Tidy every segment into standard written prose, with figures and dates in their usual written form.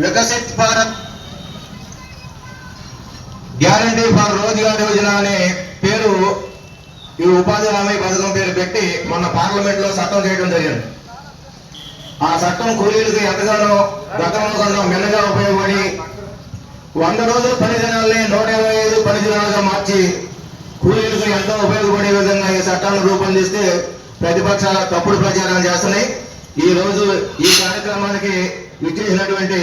Viksit Bharat guarantee for Rozgar Yojana అనే పేరు ఈ ఉపాధి హామీ పథకం పేరు పెట్టి మొన్న పార్లమెంట్ లో చట్టం చేయడం జరిగింది. ఆ చట్టం కూలీలకు ఎంతగానో గతంలో కన్నా మెల్లగా ఉపయోగపడి 100 రోజుల పని దినాలని 125 పని దినాలుగా మార్చి కూలీలకు ఎంతో ఉపయోగపడే విధంగా ఈ చట్టాన్ని రూపొందిస్తే ప్రతిపక్షాల తప్పుడు ప్రచారం చేస్తున్నాయి. ఈ రోజు ఈ కార్యక్రమానికి విచ్చేసినటువంటి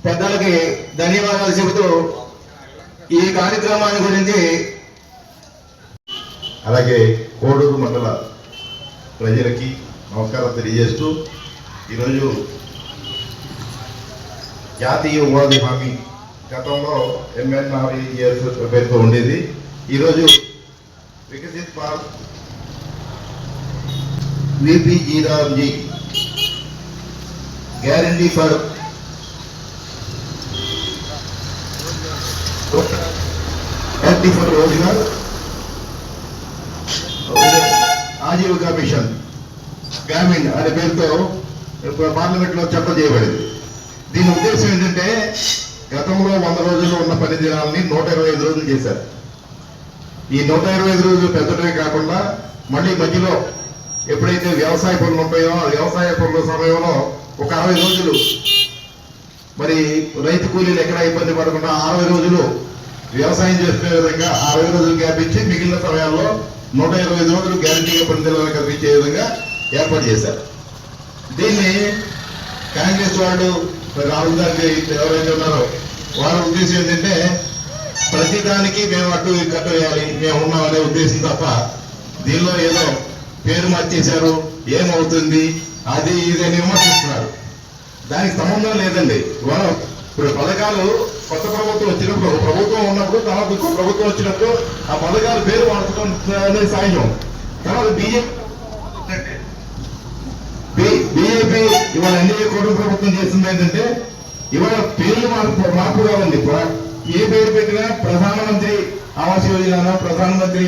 పెద్దలకి ధన్యవాదాలు చెబుతూ ఈ కార్యక్రమాన్ని గురించి అలాగే కోడూరు మండల ప్రజలకి నమస్కారం తెలియజేస్తూ ఈరోజు జాతీయ ఉపాధి హామీ గతంలో MNREGS పేరుతో ఉండేది. ఈరోజు Viksit Bharat VPGRG guarantee for Rozgar Aajeevika mission Grameen అనే పేరుతో పార్లమెంట్ లో చట్టం చేయబడింది. దీని ఉద్దేశం ఏంటంటే గతంలో 100 రోజుల్లో ఉన్న పని దినాలని 125 రోజులు చేశారు. ఈ 125 రోజులు పెద్దటమే కాకుండా మళ్ళీ మధ్యలో ఎప్పుడైతే వ్యవసాయ పనులు ఉంటాయో ఆ వ్యవసాయ పనుల సమయంలో ఒక 60 రోజులు మరి రైతు కూలీలు ఎక్కడ ఇబ్బంది పడకుండా 60 రోజులు వ్యవసాయం చేసుకునే విధంగా 60 రోజులు గ్యాప్ ఇచ్చి మిగిలిన సమయాల్లో 125 రోజులు గ్యారంటీగా పని దినాలు కల్పించే విధంగా ఏర్పాటు చేశారు. దీన్ని కాంగ్రెస్ వాళ్ళు రాహుల్ గాంధీ ఎవరైతే ఉన్నారో వాళ్ళ ఉద్దేశం ఏంటంటే ప్రతిదానికి మేము అటు కట్ట వేయాలి, మేము ఉన్నామనే ఉద్దేశం తప్ప దీనిలో ఏదో పేరు మార్చేశారు ఏమవుతుంది అది ఇది అని విమర్శిస్తున్నారు. దానికి సంబంధం లేదండి. వాళ్ళు ఇప్పుడు పథకాలు కొత్త ప్రభుత్వం వచ్చినప్పుడు ప్రభుత్వం ఉన్నప్పుడు తర్వాత ఇంకో ప్రభుత్వం వచ్చినప్పుడు ఆ పథకాలు పేరు మార్చడం అనేది సహజం. తర్వాత బీజేపీ ఇవాళ ఎన్డీఏ కూటమి ప్రభుత్వం చేస్తుంది ఏంటంటే ఇవాళ పేర్లు మార్పు కావండి. ఏ పేరు పెట్టినా ప్రధానమంత్రి ఆవాస్ యోజన, ప్రధానమంత్రి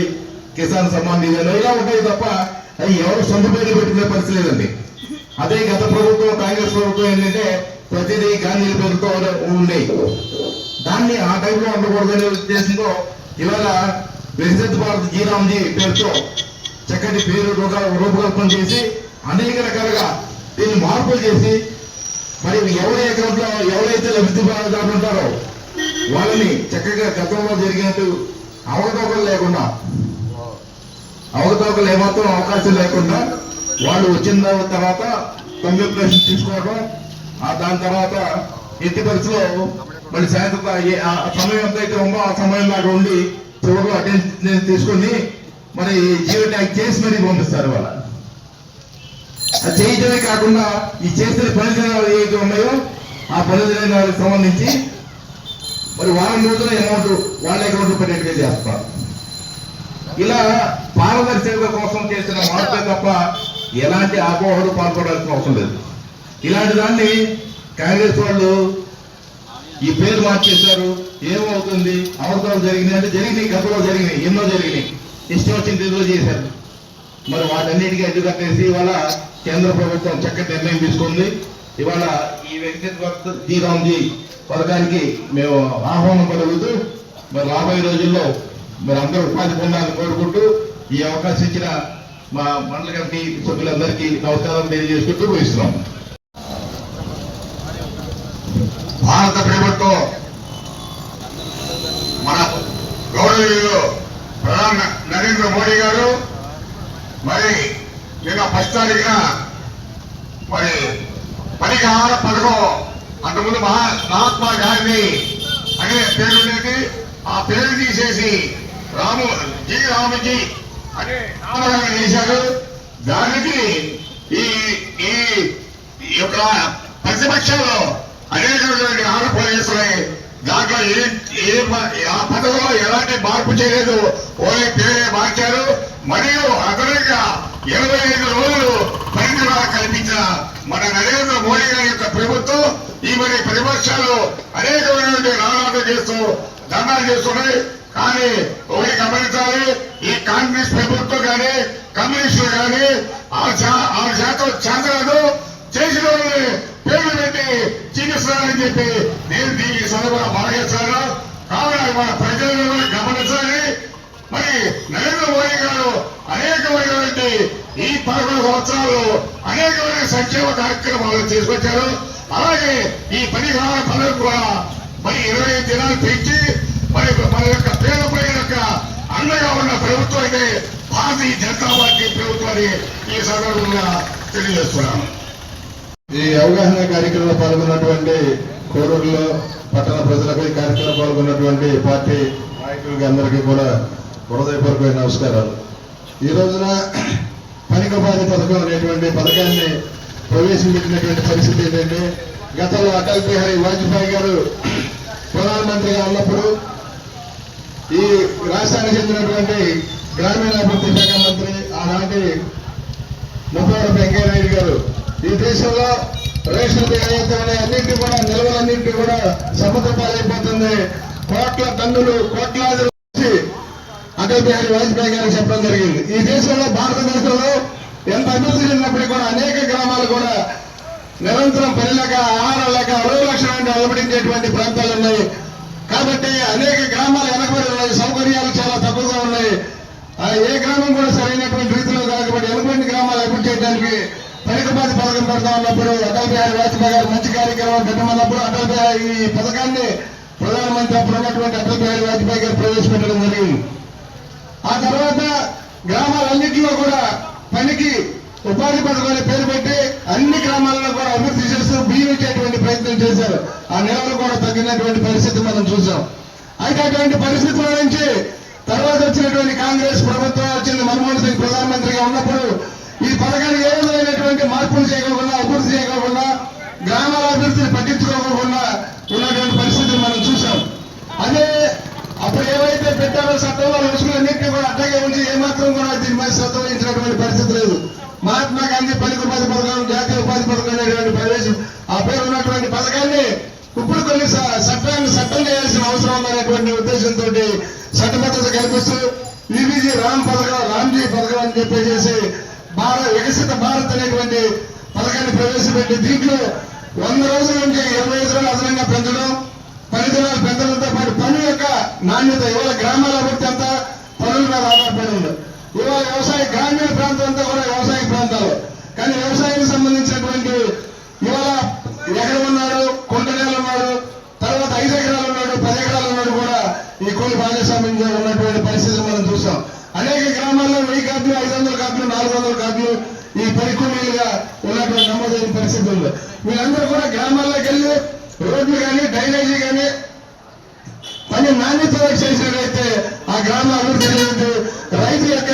కిసాన్ సమ్మాన్ నిధి ఇలా ఉంటాయి తప్ప అది ఎవరు సొంత పేరు పెట్టుకునే పరిస్థితి లేదండి. అదే గత ప్రభుత్వం కాంగ్రెస్ ప్రభుత్వం ఏంటంటే ప్రతిదీ గాంధీ పేరుతో ఉండేవి. దాన్ని ఆ టైంలో ఉండకూడదనే ఉద్దేశంతో ఇవాళ వికసిత్ భారత్ జీరాంజీ పేరుతో చక్కటి పేరు రూపకల్పన చేసి అనేక రకాలుగా దీన్ని మార్పులు చేసి మరి ఎవరి అకౌంట్ లో ఎవరైతే లబ్ధిదారులు ఉంటారో వాళ్ళని చక్కగా గతంలో జరిగినట్టు అవకతవకలు ఏమాత్రం అవకాశం లేకుండా వాళ్ళు వచ్చిన తర్వాత కంప్యూటరేషన్ తీసుకోవడం, దాని తర్వాత ఎట్టి పరిస్థితుల్లో మళ్ళీ సాయంత్రం సమయం ఎంతైతే ఉందో ఆ సమయం దాకా ఉండి చివరిలో అటెండెన్స్ తీసుకుని మరి జియో ట్యాగ్ చేసి మరీ పంపిస్తారు. వాళ్ళ అది చేయటమే కాకుండా ఈ చేసిన పని దినాలు ఏవైతే ఉన్నాయో ఆ పని దినాలకు సంబంధించి మరి వారం రోజుల అమౌంట్ వాళ్ళ అకౌంట్ పెట్టేట్టుగా చేస్తారు. ఇలా పారదర్శకత కోసం చేసిన మార్పే తప్ప ఎలాంటి అపోహలు పాల్పడాల్సిన అవసరం లేదు. ఇలాంటి దాన్ని కాంగ్రెస్ వాళ్ళు ఈ పేరు మార్చేశారు. ఏమవుతుంది అవసరాలు జరిగినాయి అంటే జరిగినాయి, గతంలో జరిగినాయి, ఎన్నో జరిగినాయి, ఇష్టం వచ్చిన రీతిలో చేశారు. మరి వాటన్నిటికీ అడ్డు కట్టేసి ఇవాళ కేంద్ర ప్రభుత్వం చక్కటి నిర్ణయం తీసుకుంది. ఇవాళ ఈ వికసిత్ భారత్ జీరాంజీ పథకానికి మేము ఆహ్వానం పలుకుతూ మరి రాబోయే రోజుల్లో మరి అందరూ ఉపాధి పొందాలని కోరుకుంటూ ఈ అవకాశం ఇచ్చిన మా మండల కమిటీ సభ్యులందరికీ నమస్కారం తెలియజేసుకుంటూ ముగిస్తున్నాం. భారత ప్రభుత్వం మన గౌరవనీయులు ప్రధాని నరేంద్ర మోడీ గారు మరి నిన్న 10 తారీఖున మరి పనికి ఆహార పథకం అంతకుముందు మహాత్మా గాంధీ అనే పేరు ఉండేది. ఆ పేరు తీసేసి రామజీ అనే నామకరణం చేశారు. దానికి ఈ యొక్క ప్రతిపక్షంలో అనేకమైనటువంటి ఆరోపణలు చేస్తున్నాయి. దాంట్లో ఆ పథకంలో ఎలాంటి మార్పు చేయలేదు, ఓన్లీ పేరే మార్చారు. మరియు అదనంగా 25 రోజులు పరిధిగా కల్పించిన మన నరేంద్ర మోడీ గారి యొక్క ప్రభుత్వం ఈ మరి ప్రతిపక్షాలు అనేకమైనటువంటి నానాలు చేస్తూ ధర్నాలు చేస్తున్నాయి. కానీ ఒకటి గమనించాలి, ఈ కాంగ్రెస్ ప్రభుత్వం కానీ కమ్యూనిస్టులు కానీ 6% చేతరాదు చేసిన వాళ్ళని పేర్లు పెట్టి చూపిస్తున్నారని చెప్పి నేను దీనికి సందర్భంగా మనగిస్తాను. కావున మన ప్రజలను కూడా గమనించాలి. మరి నరేంద్ర మోడీ గారు అనేకమైనటువంటి ఈ 11 సంవత్సరాల్లో అనేకమైన సంక్షేమ కార్యక్రమాలు తీసుకొచ్చారు. అలాగే ఈ 10 పనులు కూడా మరి 25 దినాలు పెంచి మరి మన యొక్క పేద ప్రజల యొక్క అండగా ఉన్న ప్రభుత్వం అయితే భారతీయ జనతా పార్టీ ప్రభుత్వాన్ని ఈ సందర్భంగా తెలియజేస్తున్నాను. ఈ అవగాహన కార్యక్రమంలో పాల్గొన్నటువంటి కోడూరులో పట్టణ ప్రజలకు ఈ కార్యక్రమంలో పాల్గొన్నటువంటి పార్టీ నాయకులకి అందరికీ కూడా హృదయపూర్వకమైన నమస్కారాలు. ఈ రోజున పనికొపాది పథకం అనేటువంటి పథకాన్ని ప్రవేశపెట్టినటువంటి పరిస్థితి ఏంటంటే, గతంలో అటల్ బిహారీ వాజ్పేయి గారు ప్రధానమంత్రిగా ఉన్నప్పుడు ఈ రాష్ట్రానికి చెందినటువంటి గ్రామీణాభివృద్ధి శాఖ మంత్రి ఆనాటి ముప్పవరపు వెంకయ్యనాయుడు గారు ఈ దేశంలో రేషన్ ఏదైతే అన్నింటినీ కూడా నిల్వలన్నింటినీ కూడా సముద్ర పాలైపోతుంది, కోట్ల టన్నులు కోట్లాది అటల్ బిహారీ వాజ్పేయి గారికి చెప్పడం జరిగింది. ఈ దేశంలో భారతదేశంలో ఎంత అభివృద్ధి చెందినప్పటికీ కూడా అనేక గ్రామాలు కూడా నిరంతరం పని లేక ఆహారం లేక 60 లక్షల నుండి అలవడించేటువంటి ప్రాంతాలు ఉన్నాయి. కాబట్టి అనేక గ్రామాలు వెనకబడి ఉన్నాయి, సౌకర్యాలు చాలా తక్కువగా ఉన్నాయి. ఏ గ్రామం కూడా సరైనటువంటి రీతిలో కాకపోతే వెనుకబడిన గ్రామాలు అభివృద్ధి చేయడానికి పనికొపాది పథకం పెడతా ఉన్నప్పుడు అటల్ బిహారీ వాజ్పేయి గారు మంచి కార్యక్రమం పెట్టమన్నప్పుడు అటల్ బిహారీ ఈ పథకాన్ని ప్రధానమంత్రి అప్పుడు ఉన్నటువంటి అటల్ బిహారీ వాజ్పేయి గారు ప్రవేశపెట్టడం జరిగింది. ఆ తర్వాత గ్రామాలన్నింటిలో కూడా పనికి ఉపాధి పథకాన్ని పేరు పెట్టి అన్ని గ్రామాలలో కూడా అభివృద్ధి చేస్తూ బియ్యం ఇచ్చేటువంటి ప్రయత్నం చేశారు. ఆ నిలవలు కూడా తగ్గినటువంటి పరిస్థితి మనం చూసాం. అయితే అటువంటి పరిస్థితుల నుంచి తర్వాత వచ్చినటువంటి కాంగ్రెస్ ప్రభుత్వం వచ్చింది, మన్మోహన్ సింగ్ ప్రధానమంత్రిగా ఉన్నప్పుడు ఈ పథకానికి ఏ విధమైనటువంటి మార్పులు చేయకుండా అభివృద్ధి చేయకుండా గ్రామాల అభివృద్ధిని పట్టించుకోకుండా ఉన్నటువంటి పరిస్థితిని మనం చూసాం. అదే అప్పుడు ఏవైతే పెట్టారో చట్టంలో రుసుకులన్నింటినీ కూడా అట్టగే ఉంచి ఏమాత్రం కూడా దీని మీద శ్రద్ధ వహించినటువంటి పరిస్థితి లేదు. మహాత్మా గాంధీ పనికొపాది పథకం, జాతీయ ఉపాధి పథకం అనేటువంటి ప్రవేశం ఆ పేరు ఉన్నటువంటి పథకాన్ని ఇప్పుడు కొన్ని చట్టం చేయాల్సిన అవసరం ఉందనేటువంటి ఉద్దేశంతో చట్టబద్ధత కల్పిస్తూ ఈబీజీ రామ్జీ పథకం అని చెప్పేసి వికసిత భారత్ అనేటువంటి పథకాన్ని ప్రవేశపెట్టి దీంట్లో 100 రోజుల నుంచి 25 రోజులు అదనంగా పెంచడం, 10 దినాలు పెంచడంతో పాటు పని యొక్క నాణ్యత ఇవాళ గ్రామాల అభివృద్ధి అంతా పనుల మీద ఆధారపడి ఉంది. ఇవాళ వ్యవసాయ గ్రామీణ ప్రాంతం అంతా కూడా వ్యవసాయ ప్రాంతాలు, కానీ వ్యవసాయానికి సంబంధించినటువంటి ఇవాళ ఎకరం ఉన్నాడు, కొండ నేల ఉన్నాడు, తర్వాత 5 ఎకరాలు ఉన్నాడు, 10 ఎకరాలు ఉన్నాడు కూడా ఈ కూలి భాగస్వామ్యంగా ఉన్నటువంటి పరిస్థితులు మనం చూసాం. అనేక గ్రామాల్లో 1000 కార్డులు, 500 కార్డులు, 400 కార్డులు ఈ పని కూలీలుగా ఉన్నటువంటి నమోదైన పరిస్థితులు. వీళ్ళందరూ కూడా గ్రామాల్లోకి వెళ్ళి రోడ్లు కానీ డ్రైనేజీ కానీ పని నాణ్యత చేసినట్లయితే ఆ గ్రామ అభివృద్ధి చెందుతూ రైతు యొక్క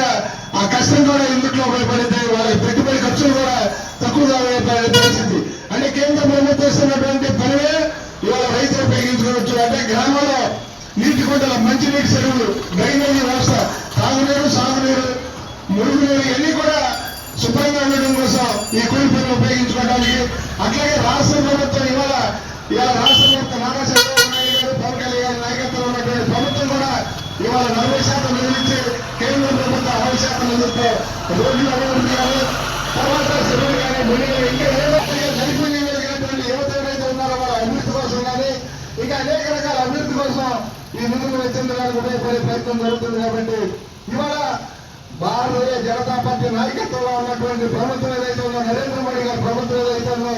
ఆ కష్టం కూడా ఇందులో ఉపయోగపడితే వాళ్ళ పెట్టుబడి ఖర్చులు కూడా తక్కువగా ఉపయోగపడే పరిస్థితి. అంటే కేంద్ర ప్రభుత్వం ఇస్తున్నటువంటి పనివే ఇవాళ రైతులు ఉపయోగించుకోవచ్చు. అంటే గ్రామంలో నీటి కుంటల మంచినీటి చెరువులు, డ్రైనేజీ వ్యవస్థ, తాగునీరు, సాగునీరు, మురుగునీరు ఇవన్నీ కూడా శుభ్రంగా ఉండడం కోసం ఈ కూలి పనులు ఉపయోగించుకోవడానికి. అట్లాగే రాష్ట్ర ప్రభుత్వం ఇవాళ రాష్ట్ర ప్రభుత్వం నారా చంద్రబాబు నాయుడు గారు, పవన్ కళ్యాణ్ నాయకత్వంలో ఉన్నటువంటి ప్రభుత్వం కూడా ఇవాళ 40% నిధులించి కేంద్ర ప్రభుత్వం 60% నిధులతో రోడ్లు అభివృద్ధి కానీ, తర్వాత చెరువులు కానీ, మునిగలు ఇంకా ఏదో నైపుణ్యం కలిగినటువంటి యువత ఎవరైతే ఉన్నారో వాళ్ళ అభివృద్ధి కోసం కానీ ఇంకా అనేక రకాల అభివృద్ధి కోసం ఈ నిధులు వెచ్చించడానికి ఉపయోగపడే ప్రయత్నం జరుగుతుంది. కాబట్టి ఇవాళ భారతీయ జనతా పార్టీ నాయకత్వంలో ఉన్నటువంటి ప్రభుత్వం ఏదైతే ఉందో, నరేంద్ర మోడీ గారి ప్రభుత్వం ఏదైతే ఉందో,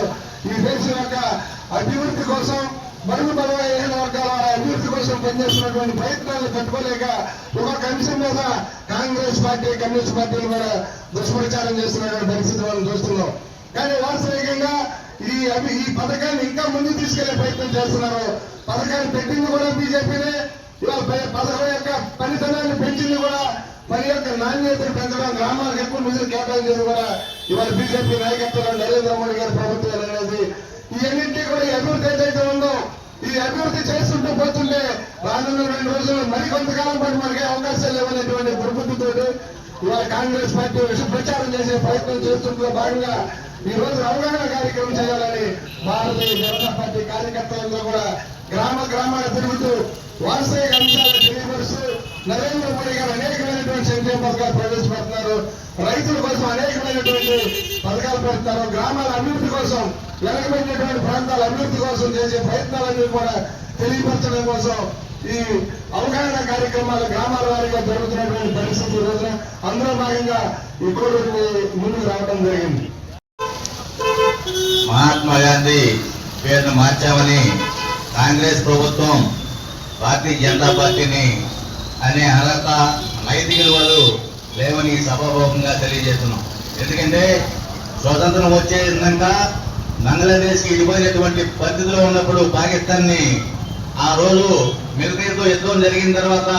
ఈ దేశం యొక్క అభివృద్ధి కోసం బడుగు బలమైన వర్గాల వారి అభివృద్ధి కోసం పనిచేస్తున్నటువంటి ప్రయత్నాలను తట్టుకోలేక ఒక కమిషన్ మీద కాంగ్రెస్ పార్టీ, కమ్యూనిస్ట్ పార్టీలు కూడా దుష్ప్రచారం చేస్తున్నటువంటి పరిస్థితి మనం చూస్తున్నాం. కానీ వాస్తవికంగా ఈ పథకాన్ని ఇంకా ముందుకు తీసుకెళ్లే ప్రయత్నం చేస్తున్నారు. పథకాన్ని పెట్టింది కూడా బీజేపీనే, ఇవాళ పథకం యొక్క పనితనాన్ని పెంచింది కూడా, పని యొక్క నాణ్యతను పెంచడం, గ్రామాలకు ఎక్కువ నిధులు కేటాయించేది కూడా ఇవాళ బీజేపీ నాయకత్వంలో నరేంద్ర మోడీ గారి ప్రభుత్వం అనేది. ఇవన్నింటినీ కూడా ఈ అభివృద్ధి ఏదైతే ఉందో ఈ అభివృద్ధి చేస్తుంటూ పోతుంటే రానున్న 2 రోజులు మరికొంతకాలం పాటు మనకే అవకాశాలు లేవనేటువంటి దుర్బుద్ధితో ఇవాళ కాంగ్రెస్ పార్టీ విష ప్రచారం చేసే ప్రయత్నం చేస్తుంటే భాగంగా ఈ రోజు అవగాహన కార్యక్రమం చేయాలని భారతీయ జనతా పార్టీ కార్యకర్తలందరూ కూడా గ్రామాలు తిరుగుతూ వాస్తవిక అంశాలను తెలియపరుస్తూ నరేంద్ర మోడీ గారు అనేకమైనటువంటి సంక్షేమ పథకాలు ప్రవేశపెడుతున్నారు. రైతుల కోసం అనేకమైనటువంటి పథకాలు పెడుతున్నారు. గ్రామాల అభివృద్ధి కోసం, వెనకబడినటువంటి ప్రాంతాల అభివృద్ధి కోసం చేసే ప్రయత్నాలన్నీ కూడా తెలియపరచడం కోసం ఈ అవగాహన కార్యక్రమాలు గ్రామాల వారీగా జరుగుతున్నటువంటి పరిస్థితి ఈ రోజున అందులో భాగంగా ఈ కోవిడ్ని ముందుకు రావడం జరిగింది. మహాత్మా గాంధీ పేరును మార్చామని కాంగ్రెస్ ప్రభుత్వం భారతీయ జనతా పార్టీని అనే అర్హత నైతిక విలువలు లేవని సభాముఖంగా తెలియజేస్తున్నాం. ఎందుకంటే స్వతంత్రం వచ్చేదాక బంగ్లాదేశ్కి ఇడిపోయినటువంటి పరిస్థితిలో ఉన్నప్పుడు పాకిస్తాన్ని ఆ రోజు మిలిటరీతో యుద్ధం జరిగిన తర్వాత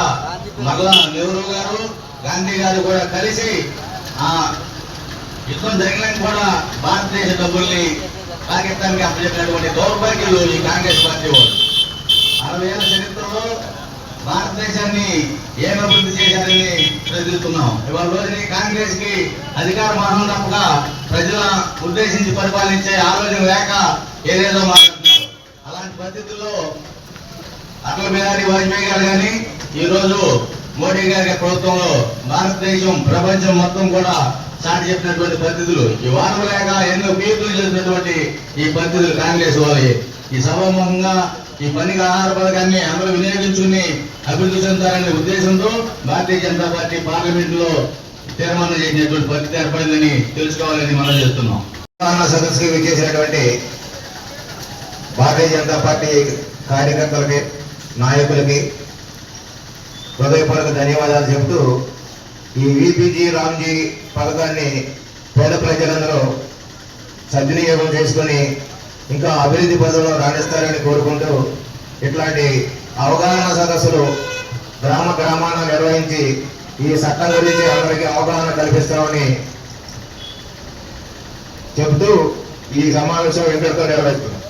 మరలా నెహ్రూ గారు గాంధీ గారు కూడా కలిసి ఆ యుద్ధం జరిగినాక కూడా భారతదేశ డబ్బుల్ని పాకిస్తాన్కి అప్పచెప్పినటువంటి దౌర్భాగ్యులు ఈ కాంగ్రెస్ పార్టీ వాళ్ళు. 60 ఏళ్ల చరిత్రలో భారతదేశాన్ని ఏం అభివృద్ధి చేశారని ప్రశ్నిస్తున్నాం. ఇవాళ రోజుని కాంగ్రెస్ కి అధికార మహం తప్పక ప్రజల ఉద్దేశించి పరిపాలించే ఆలోచన లేక ఏదేదో మాట్లాడుతున్నారు. అలాంటి పరిస్థితుల్లో అటల్ బిహారీ వాజ్పేయి గారు కానీ ఈ రోజు మోడీ గారి ప్రభుత్వంలో భారతదేశం ప్రపంచం మొత్తం కూడా చాటి చెప్పినటువంటి పరిస్థితులు, ఈ వారం లేక ఎన్నో పీపులు చేసినటువంటి ఈ పరిస్థితులు కాంగ్రెస్ వాళ్ళు. ఈ సభాముఖంగా ఈ పనికి ఆహార పథకాన్ని అందరూ వినియోగించుకుని అభివృద్ధి చెందాలనే ఉద్దేశంతో భారతీయ జనతా పార్టీ పార్లమెంట్ లో తీర్మానం చేసినటువంటి పరిస్థితి ఏర్పడిందని తెలుసుకోవాలని మనం చేస్తున్నాం. సదస్సుకి విచ్చేసినటువంటి భారతీయ జనతా పార్టీ కార్యకర్తలకి, నాయకులకి హృదయపూర్వక ధన్యవాదాలు చెబుతూ ఈ విపిజీ రామ్జీ పథకాన్ని పేద ప్రజలందరూ సద్వినియోగం చేసుకుని ఇంకా అభివృద్ధి పదంలో రాణిస్తారని కోరుకుంటూ ఇట్లాంటి అవగాహన సదస్సులు గ్రామాన నిర్వహించి ఈ చట్టం గురించి అందరికీ అవగాహన కల్పిస్తామని చెబుతూ ఈ సమావేశం ఇంతటితో నిర్వహిస్తున్నాం.